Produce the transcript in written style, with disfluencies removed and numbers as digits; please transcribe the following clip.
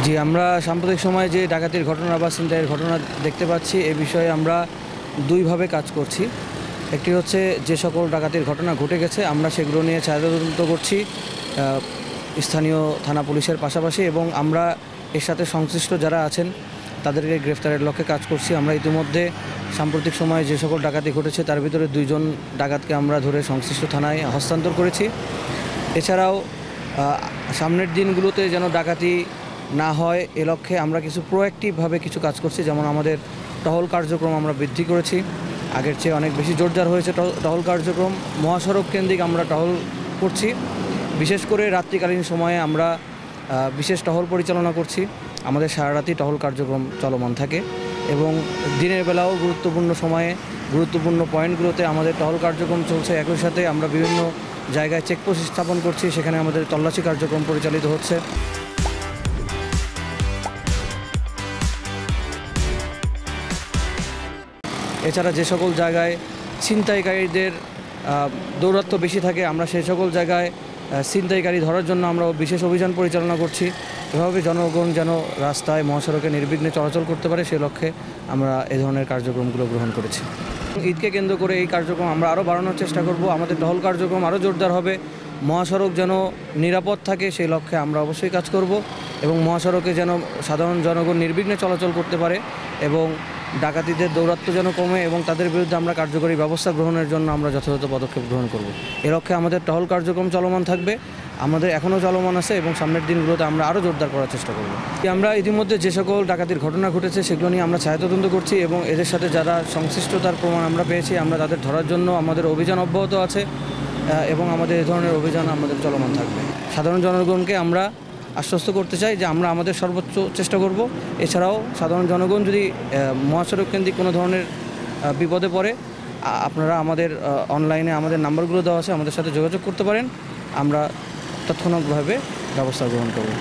জি, আমরা সাম্প্রতিক সময়ে যে ডাকাতির ঘটনা বা ছিনতাইয়ের ঘটনা দেখতে পাচ্ছি, এ বিষয়ে আমরা দুইভাবে কাজ করছি। একটি হচ্ছে যে সকল ডাকাতির ঘটনা ঘটে গেছে আমরা সেগুলো নিয়ে ছায়া তদন্ত করছি স্থানীয় থানা পুলিশের পাশাপাশি, এবং আমরা এর সাথে সংশ্লিষ্ট যারা আছেন তাদেরকে গ্রেফতারের লক্ষ্যে কাজ করছি। আমরা ইতিমধ্যে সাম্প্রতিক সময়ে যে সকল ডাকাতি ঘটেছে তার ভিতরে 2 জন ডাকাতকে আমরা ধরে সংশ্লিষ্ট থানায় হস্তান্তর করেছি। এছাড়াও সামনের দিনগুলোতে যেন ডাকাতি না হয় এ লক্ষ্যে আমরা কিছু প্রোঅ্যাক্টিভভাবে কিছু কাজ করছি। যেমন আমাদের টহল কার্যক্রম আমরা বৃদ্ধি করেছি, আগের চেয়ে অনেক বেশি জোরদার হয়েছে টহল কার্যক্রম। মহাসড়ক কেন্দ্রিক আমরা টহল করছি, বিশেষ করে রাত্রিকালীন সময়ে আমরা বিশেষ টহল পরিচালনা করছি। আমাদের সারা রাতই টহল কার্যক্রম চলমান থাকে এবং দিনের বেলাও গুরুত্বপূর্ণ সময়ে গুরুত্বপূর্ণ পয়েন্টগুলোতে আমাদের টহল কার্যক্রম চলছে। একই সাথে আমরা বিভিন্ন জায়গায় চেকপোস্ট স্থাপন করছি, সেখানে আমাদের তল্লাশি কার্যক্রম পরিচালিত হচ্ছে। এছাড়া যে সকল জায়গায় ছিনতাইকারীদের দৌরাত্ম্য বেশি থাকে আমরা সেই সকল জায়গায় ছিনতাইকারী ধরার জন্য আমরা বিশেষ অভিযান পরিচালনা করছি। এভাবে জনগণ যেন রাস্তায় মহাসড়কে নির্বিঘ্নে চলাচল করতে পারে সে লক্ষ্যে আমরা এই ধরনের কার্যক্রমগুলো গ্রহণ করেছি। ঈদকে কেন্দ্র করে এই কার্যক্রম আমরা আরও বাড়ানোর চেষ্টা করব। আমাদের টহল কার্যক্রম আরও জোরদার হবে, মহাসড়ক যেন নিরাপদ থাকে সেই লক্ষ্যে আমরা অবশ্যই কাজ করব এবং মহাসড়কে যেন সাধারণ জনগণ নির্বিঘ্নে চলাচল করতে পারে এবং ডাকাতিদের দৌরাত্ম্য যেন কমে এবং তাদের বিরুদ্ধে আমরা কার্যকরী ব্যবস্থা গ্রহণের জন্য আমরা যথাযথ পদক্ষেপ গ্রহণ করব। এ লক্ষ্যে আমাদের টহল কার্যক্রম চলমান থাকবে, আমাদের এখনও চলমান আছে এবং সামনের দিনগুলোতে আমরা আরও জোরদার করার চেষ্টা করব। আমরা ইতিমধ্যে যে সকল ডাকাতির ঘটনা ঘটেছে সেগুলো নিয়ে আমরা ছায়া তদন্ত করছি এবং এদের সাথে যারা সংশ্লিষ্টতার প্রমাণ আমরা পেয়েছি আমরা তাদের ধরার জন্য আমাদের অভিযান অব্যাহত আছে এবং আমাদের এই ধরনের অভিযান আমাদের চলমান থাকবে। সাধারণ জনগণকে আমরা আশ্বস্ত করতে চাই যে আমরা আমাদের সর্বোচ্চ চেষ্টা করব। এছাড়াও সাধারণ জনগণ যদি মহাসড়ক কেন্দ্রিক কোনো ধরনের বিপদে পড়ে আপনারা আমাদের অনলাইনে আমাদের নাম্বারগুলো দেওয়া আছে, আমাদের সাথে যোগাযোগ করতে পারেন, আমরা তৎক্ষণাৎভাবে ব্যবস্থা গ্রহণ করব।